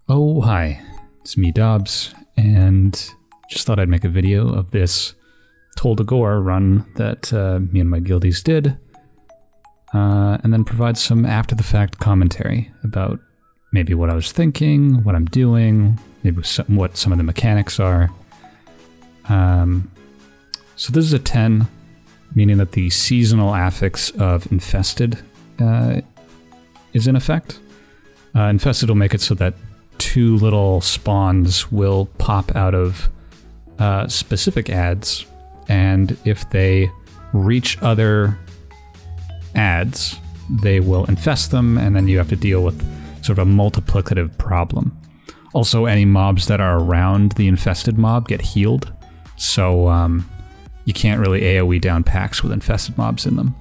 Oh, hi, it's me, Dhaubbs, and just thought I'd make a video of this Tol Dagor run that me and my guildies did, and then provide some after-the-fact commentary about maybe what I was thinking, what I'm doing, maybe what some of the mechanics are. So this is a 10, meaning that the seasonal affix of Infested is in effect. Infested will make it so that 2 little spawns will pop out of specific ads, and if they reach other ads, they will infest them, and then you have to deal with sort of a multiplicative problem. Also, any mobs that are around the infested mob get healed, so you can't really AoE down packs with infested mobs in them.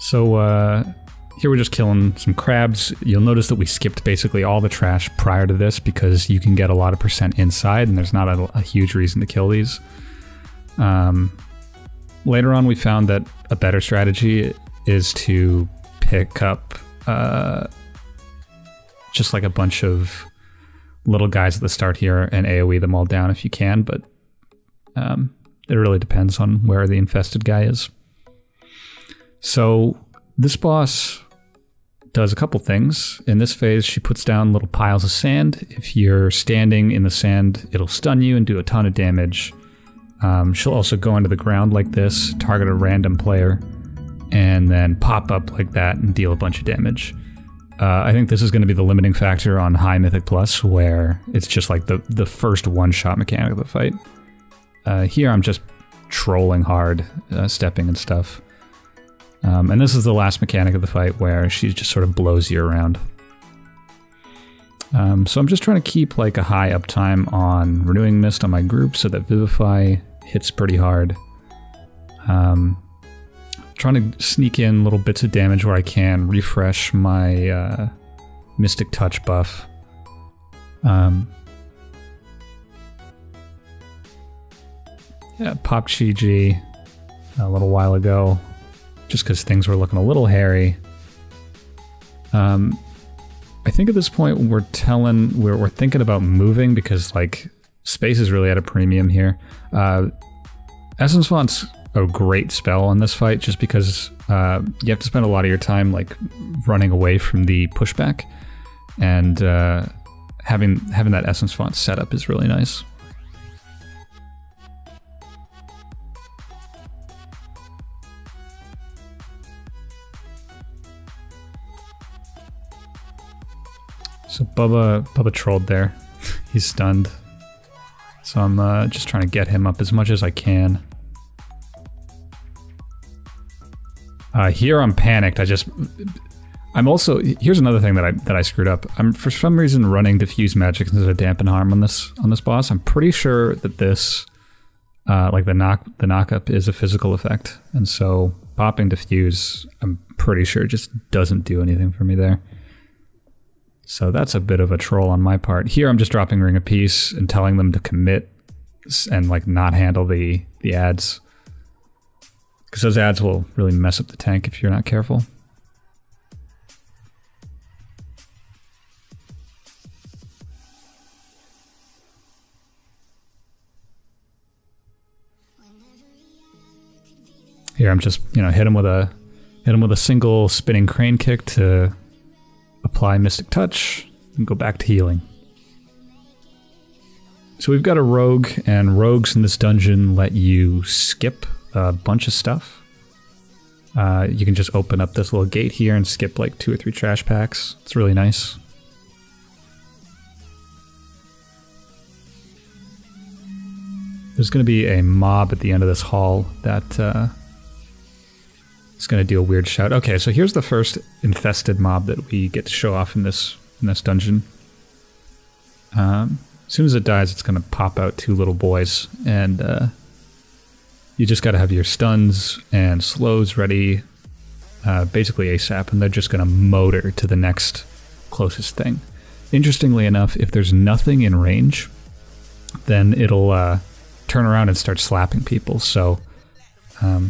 So here we're just killing some crabs. You'll notice that we skipped basically all the trash prior to this because you can get a lot of % inside and there's not a huge reason to kill these. Later on we found that a better strategy is to pick up just like a bunch of little guys at the start here and AoE them all down if you can, but it really depends on where the infested guy is. So this boss does a couple things. In this phase, she puts down little piles of sand. If you're standing in the sand, it'll stun you and do a ton of damage. She'll also go into the ground like this, target a random player, and then pop up like that and deal a bunch of damage. I think this is going to be the limiting factor on High Mythic Plus, where it's just like the first one-shot mechanic of the fight. Here I'm just trolling hard, stepping and stuff. And this is the last mechanic of the fight where she just sort of blows you around. So I'm just trying to keep like a high uptime on Renewing Mist on my group so that Vivify hits pretty hard. Trying to sneak in little bits of damage where I can, refresh my Mystic Touch buff. Yeah, popped Chi-Ji a little while ago, just because things were looking a little hairy. I think at this point we're thinking about moving because like space is really at a premium here. Essence Font's a great spell in this fight just because you have to spend a lot of your time like running away from the pushback, and having that Essence Font set up is really nice. So Bubba trolled there. He's stunned. So I'm just trying to get him up as much as I can. Here I'm panicked. I'm also, here's another thing that I screwed up. I'm for some reason running Diffuse Magic instead of Dampen Harm on this boss. I'm pretty sure that this like the knock-up is a physical effect, and so popping Diffuse, I'm pretty sure just doesn't do anything for me there. So that's a bit of a troll on my part. Here I'm just dropping Ring of Peace and telling them to commit and like not handle the ads. Because those ads will really mess up the tank if you're not careful. Here I'm just, hit him with a single spinning crane kick to apply Mystic Touch, and go back to healing. So we've got a rogue, and rogues in this dungeon let you skip a bunch of stuff. You can just open up this little gate here and skip like 2 or 3 trash packs. It's really nice. There's going to be a mob at the end of this hall that it's going to do a weird shout. Okay, so here's the first infested mob that we get to show off in this dungeon. As soon as it dies, it's going to pop out 2 little boys, and you just got to have your stuns and slows ready, basically ASAP, and they're just going to motor to the next closest thing. Interestingly enough, if there's nothing in range, then it'll turn around and start slapping people. So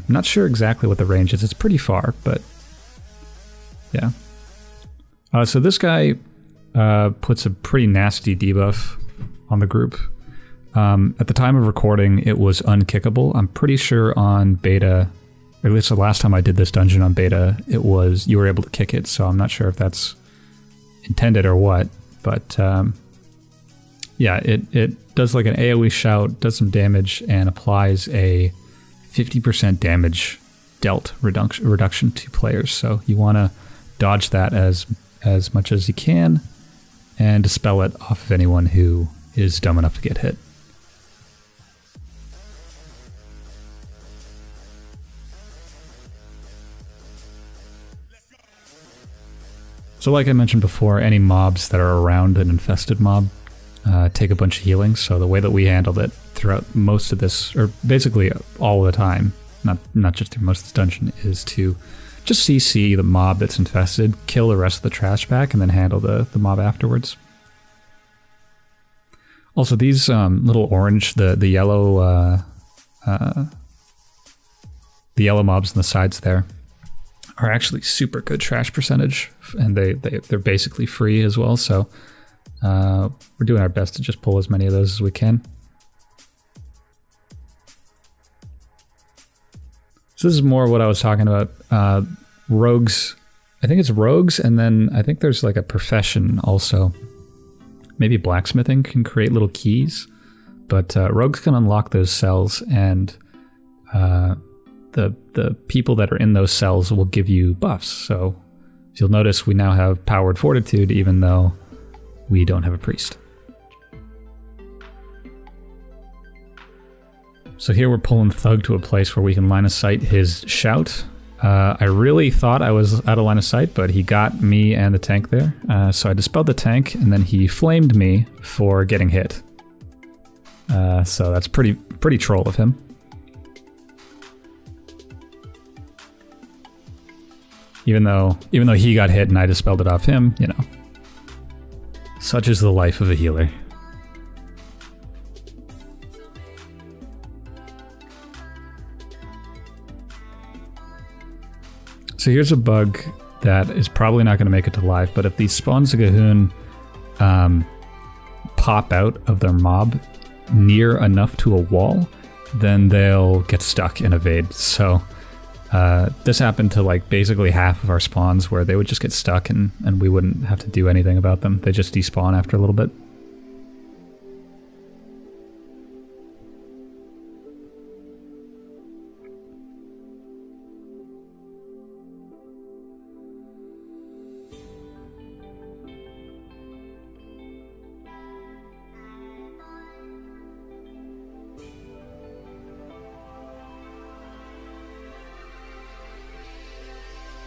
not sure exactly what the range is. It's pretty far, but yeah. So this guy puts a pretty nasty debuff on the group. At the time of recording, it was unkickable. I'm pretty sure on beta, or at least the last time I did this dungeon on beta, it was you were able to kick it, so I'm not sure if that's intended or what, but yeah, it does like an AoE shout, does some damage, and applies a 50% damage dealt reduction to players, so you want to dodge that as much as you can and dispel it off of anyone who is dumb enough to get hit. So like I mentioned before, any mobs that are around an infested mob take a bunch of healing, so the way that we handled it throughout most of this, or basically all the time, not just through most of this dungeon, is to just CC the mob that's infested, kill the rest of the trash pack, and then handle the mob afterwards. Also, these little orange, the yellow mobs on the sides there are actually super good trash percentage, and they're basically free as well, so we're doing our best to just pull as many of those as we can. So this is more what I was talking about. Rogues, I think it's rogues, and then I think there's like a profession also. Maybe blacksmithing can create little keys, but rogues can unlock those cells, and the people that are in those cells will give you buffs. So you'll notice we now have powered fortitude, even though we don't have a priest. So here we're pulling Thug to a place where we can line of sight his shout. I really thought I was out of line of sight, but he got me and the tank there. So I dispelled the tank, and then he flamed me for getting hit. So that's pretty troll of him. Even though he got hit and I dispelled it off him, you know. Such is the life of a healer. So here's a bug that is probably not going to make it to live, but if these spawns of Gahoon pop out of their mob near enough to a wall, then they'll get stuck and evade. So this happened to like basically half of our spawns, where they would just get stuck and we wouldn't have to do anything about them. They just despawn after a little bit.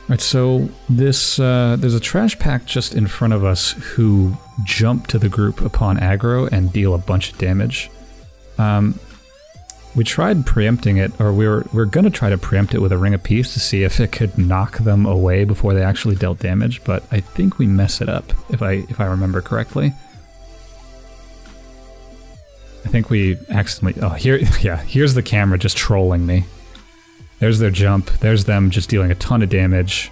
Right, so this there's a trash pack just in front of us who jump to the group upon aggro and deal a bunch of damage. We tried preempting it, or we're gonna try to preempt it with a Ring of Peace to see if it could knock them away before they actually dealt damage, but I think we mess it up if I remember correctly. I think we accidentally. Oh, here's the camera just trolling me. There's their jump. There's them just dealing a ton of damage.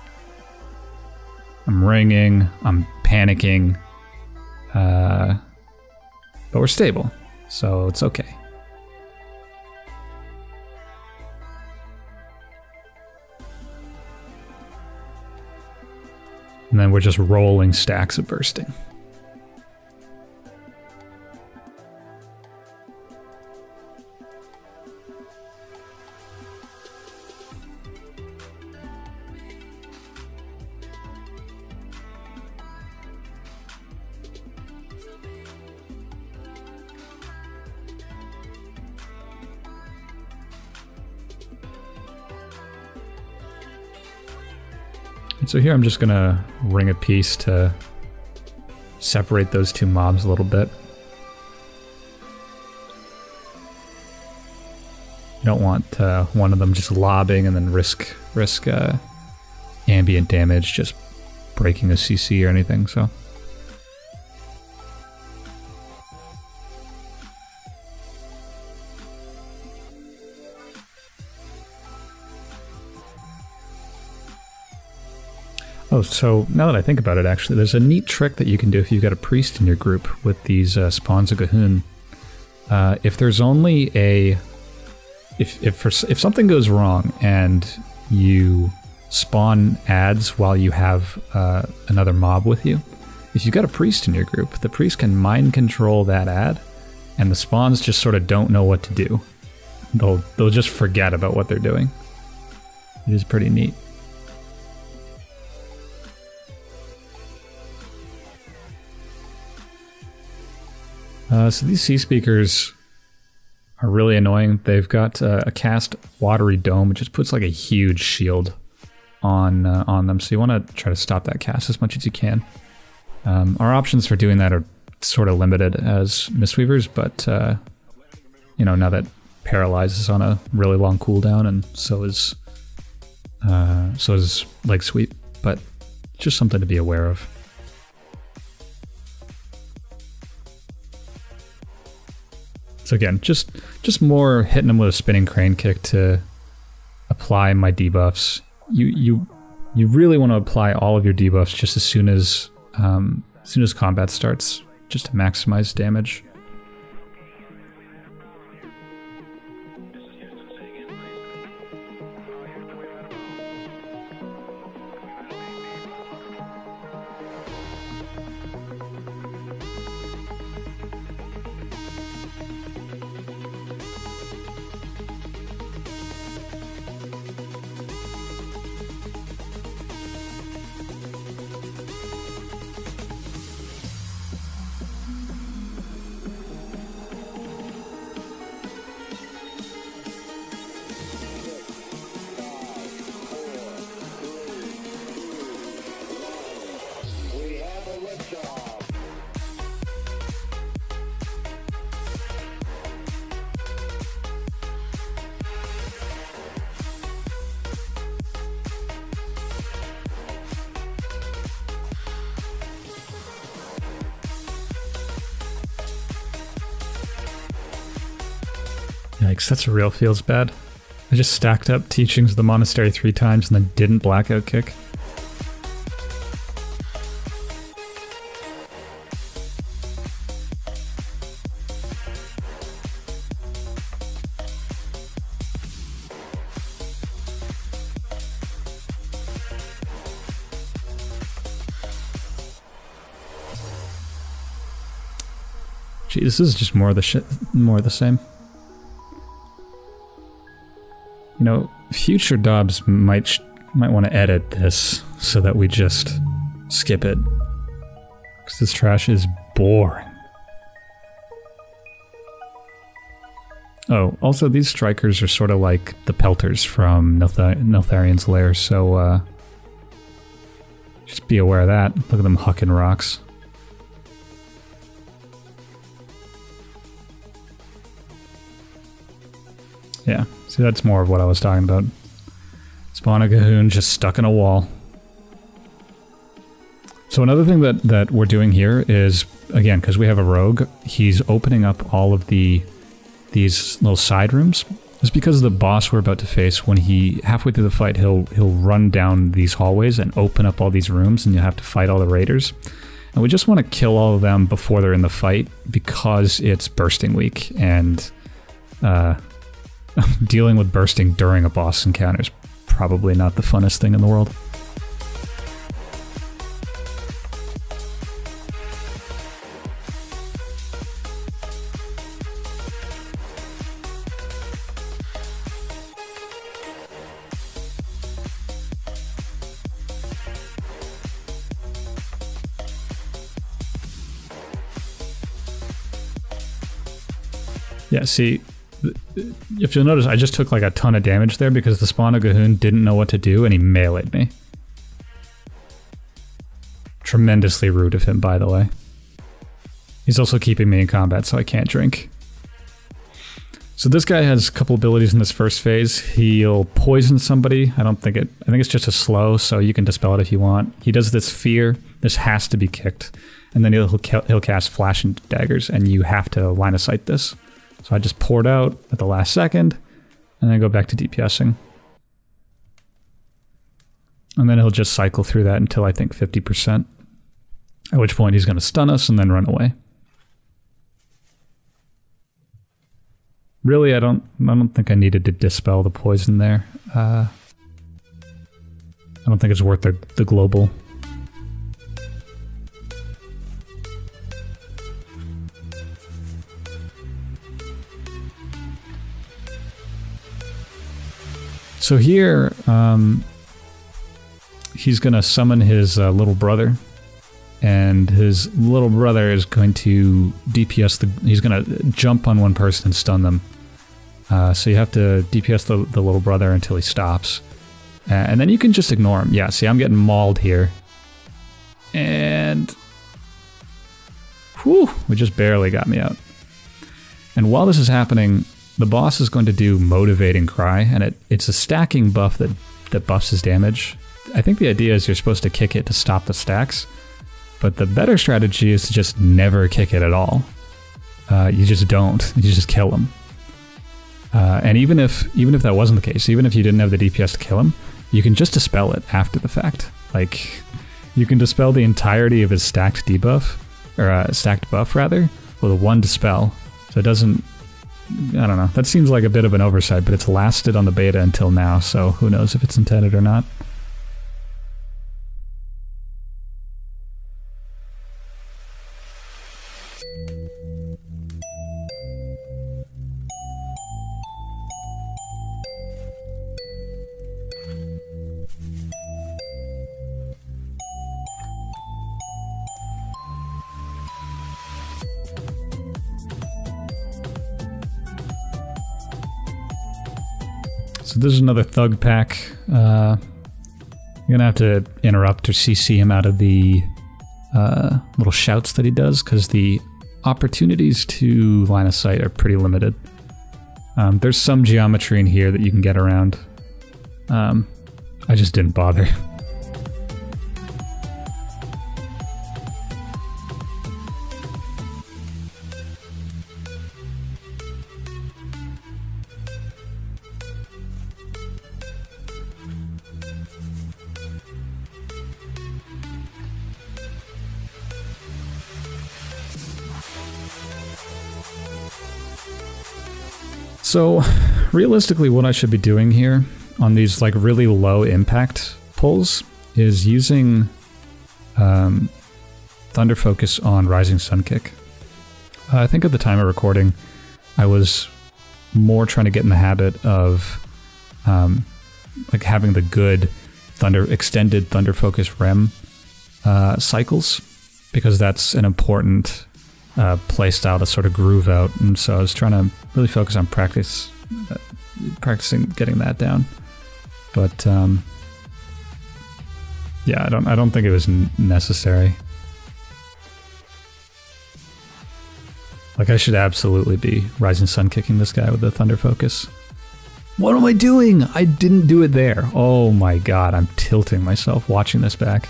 I'm ringing. I'm panicking. But we're stable, so it's okay. And then we're just rolling stacks of bursting. So here I'm just gonna Ring a Peace to separate those two mobs a little bit. You don't want one of them just lobbing and then risk ambient damage, just breaking a CC or anything, so. Oh, Oh, so now that I think about it, actually, there's a neat trick that you can do if you've got a priest in your group with these spawns of Gahun. If there's only a... If something goes wrong and you spawn ads while you have another mob with you, if you've got a priest in your group, the priest can mind control that ad, and the spawns just sort of don't know what to do. They'll just forget about what they're doing. It is pretty neat. So these sea speakers are really annoying. They've got a cast watery dome, which just puts like a huge shield on them. So you want to try to stop that cast as much as you can. Our options for doing that are sort of limited as Mistweavers, but you know, now that Paralyze is on a really long cooldown, and so is Leg Sweep, but just something to be aware of. So again, just more hitting them with a spinning crane kick to apply my debuffs. You really want to apply all of your debuffs just as soon as combat starts, just to maximize damage. Yikes, that's real feels bad. I just stacked up Teachings of the Monastery 3 times and then didn't blackout kick. Gee, this is just more of the same. You know, future Dhaubbs might want to edit this so that we just skip it, because this trash is boring. Oh, also these strikers are sort of like the pelters from Neltharion's lair, so just be aware of that. Look at them hucking rocks. Yeah, see, that's more of what I was talking about. Spawn a Gahun just stuck in a wall. So another thing that we're doing here is, again, because we have a rogue, he's opening up all of these little side rooms. It's because the boss we're about to face, when halfway through the fight, he'll run down these hallways and open up all these rooms, and you'll have to fight all the raiders. And we just want to kill all of them before they're in the fight, because it's bursting week, and dealing with bursting during a boss encounter is probably not the funnest thing in the world. Yeah, see, if you'll notice, I just took like a ton of damage there because the spawn of Gahun didn't know what to do and he meleeed me. Tremendously rude of him, by the way. He's also keeping me in combat, so I can't drink. So this guy has a couple abilities in this first phase. He'll poison somebody. I think it's just a slow, so you can dispel it if you want. He does this fear. This has to be kicked. And then he'll cast flash and daggers, and you have to line of sight this. So I just poured out at the last second, and then go back to DPSing. And then he'll just cycle through that until I think 50%. At which point he's going to stun us and then run away. Really, I don't think I needed to dispel the poison there. I don't think it's worth the global. So here, he's going to summon his little brother, and his little brother is going to DPS he's going to jump on one person and stun them. So you have to DPS the little brother until he stops. And then you can just ignore him. Yeah, see, I'm getting mauled here. And... whew, we just barely got me out. And while this is happening, the boss is going to do Motivating Cry, and it's a stacking buff that buffs his damage. I think the idea is you're supposed to kick it to stop the stacks, but the better strategy is to just never kick it at all. You just don't. You just kill him. And even if that wasn't the case, even if you didn't have the DPS to kill him, you can just dispel it after the fact. Like, you can dispel the entirety of his stacked debuff, or stacked buff rather, with a 1 dispel. So it doesn't... I don't know. That seems like a bit of an oversight, but it's lasted on the beta until now, so who knows if it's intended or not. So this is another thug pack. You're gonna have to interrupt or CC him out of the little shouts that he does, because the opportunities to line of sight are pretty limited. There's some geometry in here that you can get around. I just didn't bother. So, realistically, what I should be doing here on these like really low impact pulls is using Thunder Focus on Rising Sun Kick. I think at the time of recording, I was more trying to get in the habit of like having the good extended Thunder Focus REM cycles, because that's an important playstyle to sort of groove out, and so I was trying to really focus on practicing getting that down. But yeah, I don't think it was necessary. Like, I should absolutely be Rising Sun kicking this guy with the Thunder Focus. What am I doing? I didn't do it there. Oh my god, I'm tilting myself watching this back.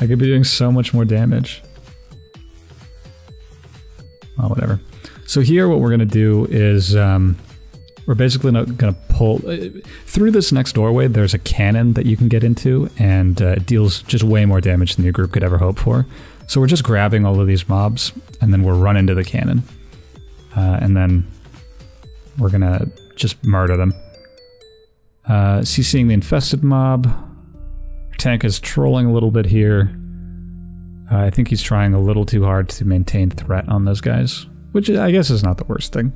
I could be doing so much more damage. Oh, whatever. So here what we're going to do is we're basically going to pull... through this next doorway, there's a cannon that you can get into, and it deals just way more damage than your group could ever hope for. So we're just grabbing all of these mobs, and then we'll run into the cannon. And then we're going to just murder them. CCing the infested mob. Tank is trolling a little bit here. I think he's trying a little too hard to maintain threat on those guys, which I guess is not the worst thing.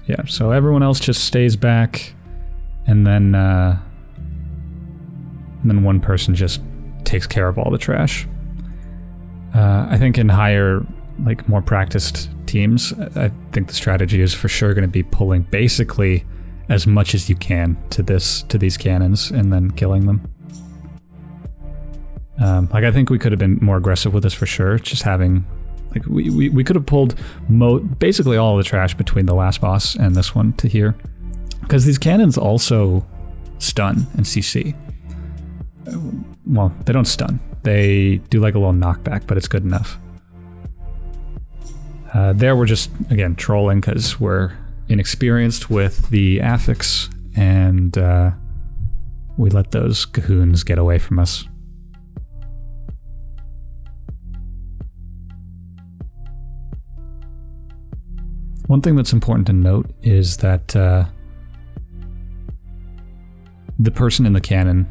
Yeah, so everyone else just stays back, and then one person just takes care of all the trash. I think in higher, like more practiced teams, I think the strategy is for sure going to be pulling basically as much as you can to these cannons and then killing them. Like, I think we could have been more aggressive with this for sure. Just having, like, we could have pulled basically all of the trash between the last boss and this one to here, because these cannons also stun and CC. Well, they don't stun. They do like a little knockback, but it's good enough. There we're just, again, trolling because we're inexperienced with the affix, and we let those cahoons get away from us. One thing that's important to note is that the person in the cannon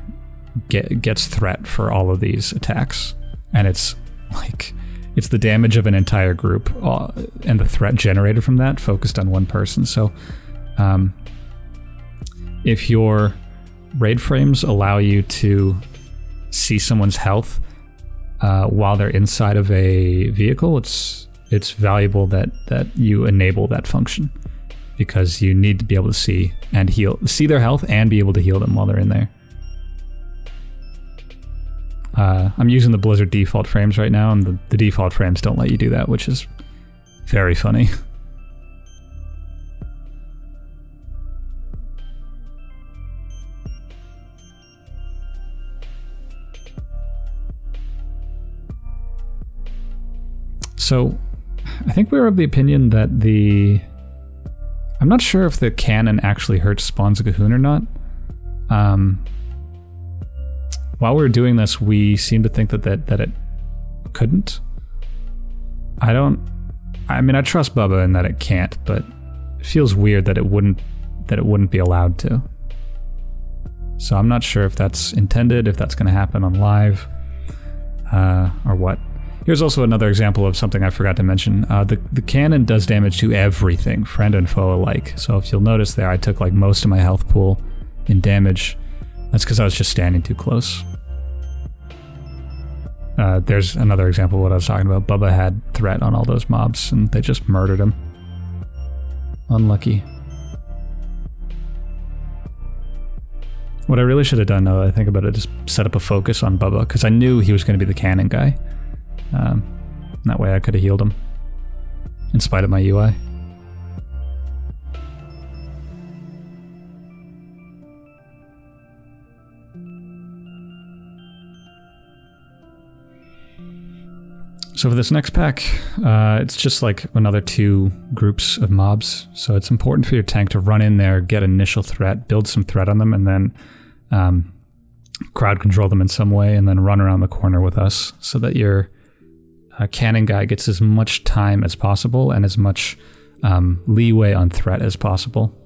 gets threat for all of these attacks, and it's like it's the damage of an entire group and the threat generated from that focused on one person. So if your raid frames allow you to see someone's health while they're inside of a vehicle, it's valuable that you enable that function, because you need to be able to see their health and be able to heal them while they're in there. I'm using the Blizzard default frames right now, and the default frames don't let you do that, which is very funny. So, I think we were of the opinion that I'm not sure if the cannon actually hurts spawns a cahoon or not. While we were doing this, we seemed to think that it couldn't. I mean, I trust Bubba in that it can't, but it feels weird that it wouldn't be allowed to. So I'm not sure if that's intended, if that's going to happen on live, or what. Here's also another example of something I forgot to mention. The cannon does damage to everything, friend and foe alike. So if you'll notice there, I took like most of my health pool in damage. That's because I was just standing too close. There's another example of what I was talking about. Bubba had threat on all those mobs, and they just murdered him. Unlucky. What I really should have done, now that I think about it, is set up a focus on Bubba, because I knew he was going to be the cannon guy. That way I could have healed him, in spite of my UI. So for this next pack, it's just like another 2 groups of mobs. So it's important for your tank to run in there, get initial threat, build some threat on them, and then crowd control them in some way, and then run around the corner with us, so that your cannon guy gets as much time as possible and as much leeway on threat as possible.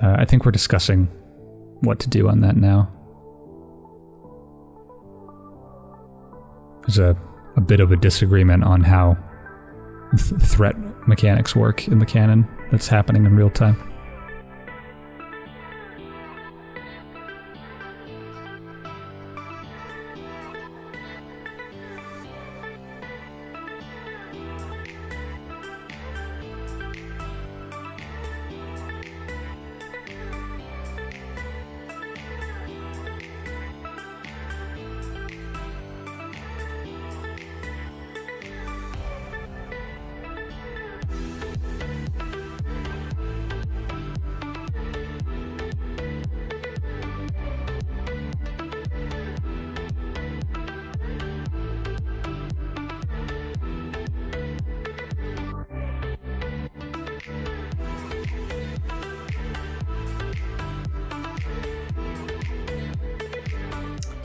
I think we're discussing what to do on that now. There's a bit of a disagreement on how threat mechanics work in the cannon that's happening in real time.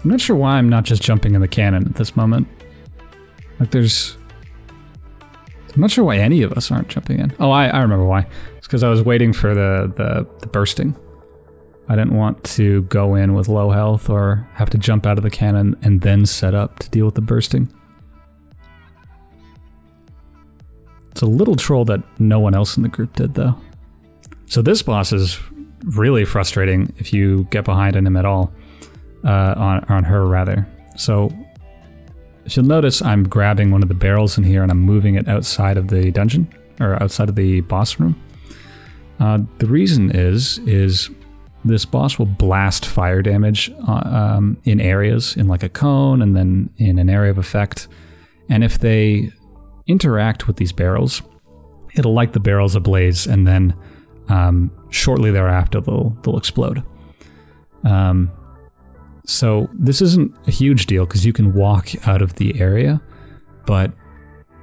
I'm not sure why I'm not just jumping in the cannon at this moment. Like I'm not sure why any of us aren't jumping in. Oh, I remember why. It's because I was waiting for the bursting. I didn't want to go in with low health or have to jump out of the cannon and then set up to deal with the bursting. It's a little troll that no one else in the group did, though. So this boss is really frustrating if you get behind on him at all. On her, rather. So, if you'll notice, I'm grabbing one of the barrels in here and I'm moving it outside of the dungeon, or outside of the boss room. The reason is this boss will blast fire damage in areas, in like a cone, and then in an area of effect. And if they interact with these barrels, it'll light the barrels ablaze and then shortly thereafter they'll explode. So this isn't a huge deal because you can walk out of the area, but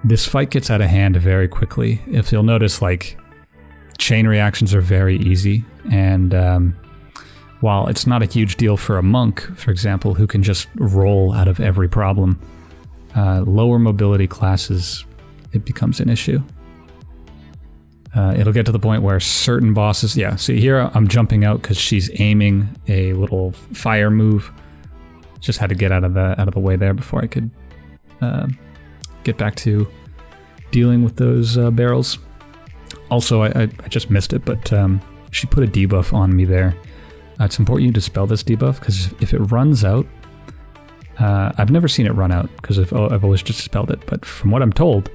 this fight gets out of hand very quickly. If you'll notice, like, chain reactions are very easy, and while it's not a huge deal for a monk, for example, who can just roll out of every problem, lower mobility classes, it becomes an issue. It'll get to the point where certain bosses... Yeah, see here I'm jumping out because she's aiming a little fire move. Just had to get out of the way there before I could get back to dealing with those barrels. Also, I just missed it, but she put a debuff on me there. It's important you dispel this debuff because if it runs out... I've never seen it run out because I've always just dispelled it, but from what I'm told...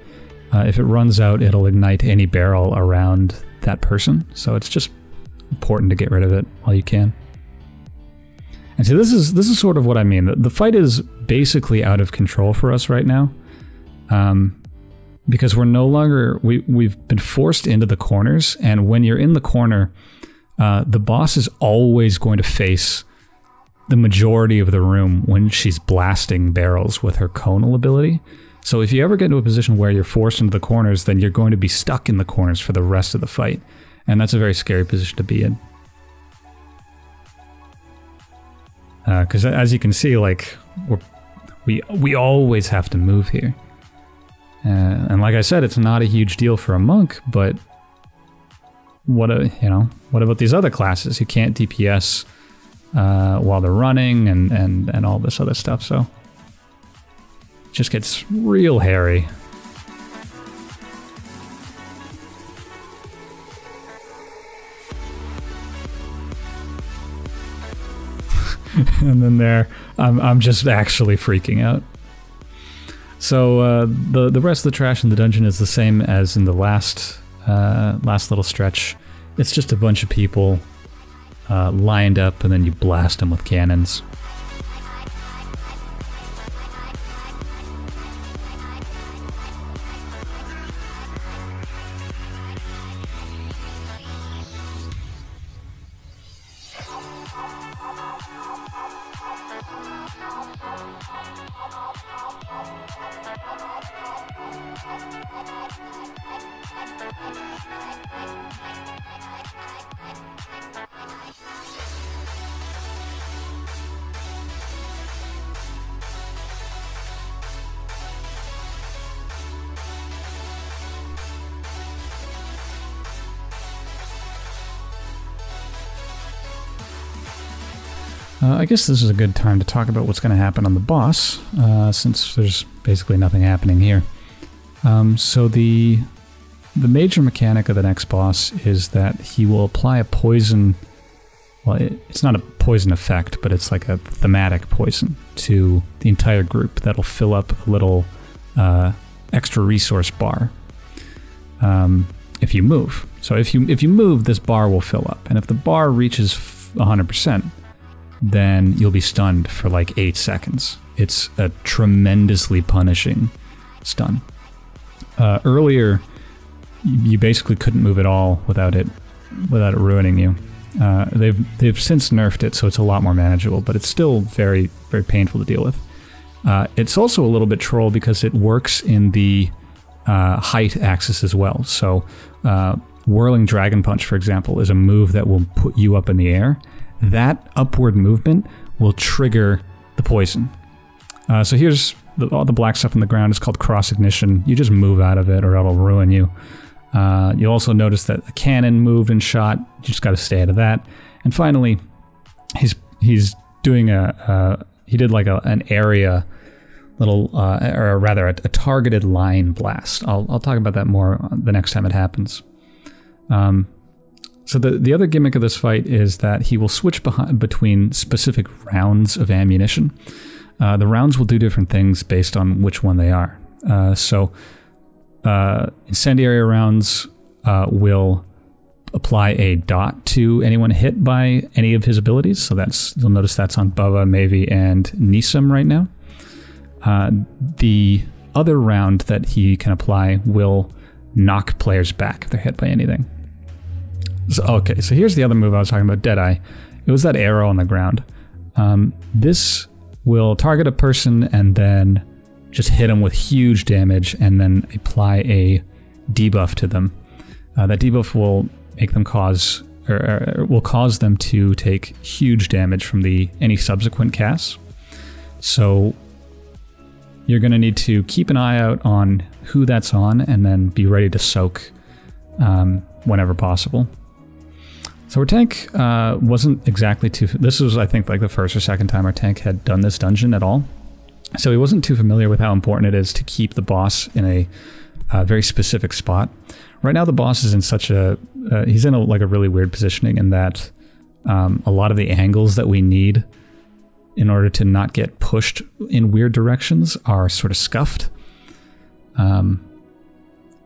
if it runs out, it'll ignite any barrel around that person, so it's just important to get rid of it while you can. And so this is sort of what I mean. The fight is basically out of control for us right now, because we're no longer... We've been forced into the corners, and when you're in the corner, the boss is always going to face the majority of the room when she's blasting barrels with her conal ability. So if you ever get into a position where you're forced into the corners, then you're going to be stuck in the corners for the rest of the fight. And that's a very scary position to be in. Because as you can see, like, we always have to move here. And like I said, it's not a huge deal for a monk, but what about these other classes who can't DPS while they're running and all this other stuff, so... Just gets real hairy. And then there, I'm just actually freaking out. So the rest of the trash in the dungeon is the same as in the last little stretch. It's just a bunch of people lined up, and then you blast them with cannons. I guess this is a good time to talk about what's going to happen on the boss, since there's basically nothing happening here. So the major mechanic of the next boss is that he will apply a poison... Well, it's not a poison effect, but it's like a thematic poison to the entire group that'll fill up a little extra resource bar if you move. So if you move, this bar will fill up, and if the bar reaches 100%, then you'll be stunned for like 8 seconds. It's a tremendously punishing stun. Earlier, you basically couldn't move at all without it ruining you. They've since nerfed it, so it's a lot more manageable, but it's still very, very painful to deal with. It's also a little bit troll because it works in the height axis as well. So Whirling Dragon Punch, for example, is a move that will put you up in the air. That upward movement will trigger the poison. So here's all the black stuff on the ground. It's called Cross Ignition. You just move out of it or it'll ruin you. You'll also notice that a cannon moved and shot. You just got to stay out of that. And finally, he's doing he did like an area little, or rather a targeted line blast. I'll talk about that more the next time it happens. So the other gimmick of this fight is that he will switch between specific rounds of ammunition. The rounds will do different things based on which one they are. Incendiary rounds will apply a dot to anyone hit by any of his abilities. So you'll notice that's on Bubba, Mavi, and Nisam right now. The other round that he can apply will knock players back if they're hit by anything. So, okay, so here's the other move I was talking about, Deadeye. It was that arrow on the ground. This will target a person and then just hit them with huge damage and then apply a debuff to them. That debuff will make them cause, or will cause them to take huge damage from any subsequent casts. So you're going to need to keep an eye out on who that's on and then be ready to soak whenever possible. So our tank wasn't exactly too... This was, I think, like the first or second time our tank had done this dungeon at all. So he wasn't too familiar with how important it is to keep the boss in a very specific spot. Right now the boss is in such a... he's in like a really weird positioning in that a lot of the angles that we need in order to not get pushed in weird directions are sort of scuffed.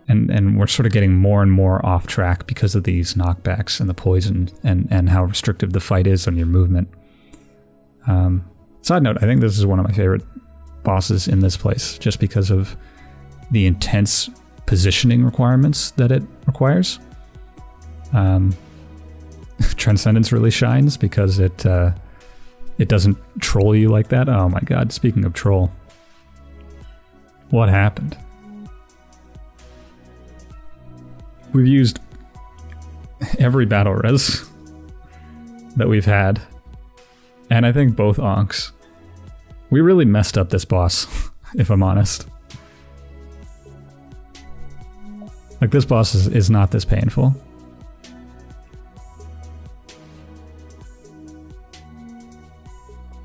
And we're sort of getting more and more off track because of these knockbacks and the poison and how restrictive the fight is on your movement. Side note, I think this is one of my favorite bosses in this place, just because of the intense positioning requirements that it requires. Transcendence really shines because it doesn't troll you like that. Oh my god, speaking of troll. What happened? We've used every battle res that we've had, and I think both onks. We really messed up this boss, if I'm honest. Like, this boss is not this painful.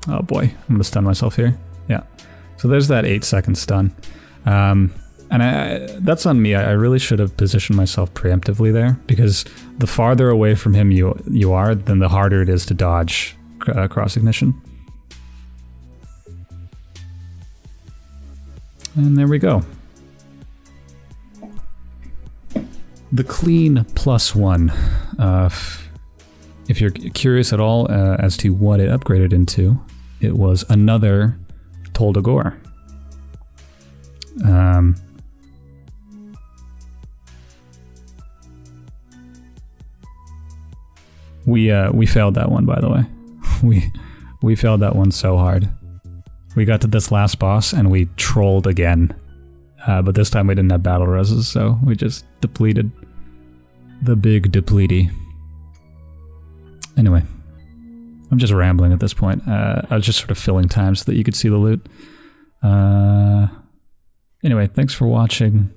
Oh boy, I'm gonna stun myself here. Yeah. So there's that 8-second stun. And that's on me. I really should have positioned myself preemptively there, because the farther away from him you are, then the harder it is to dodge cross ignition. And there we go. The clean +1. If you're curious at all as to what it upgraded into, it was another Tol Dagor. We failed that one, by the way. We failed that one so hard. We got to this last boss and we trolled again. But this time we didn't have battle reses, so we just depleted the big depletey. Anyway, I'm just rambling at this point. I was just sort of filling time so that you could see the loot. Anyway, thanks for watching,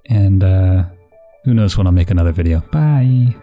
and who knows when I'll make another video. Bye!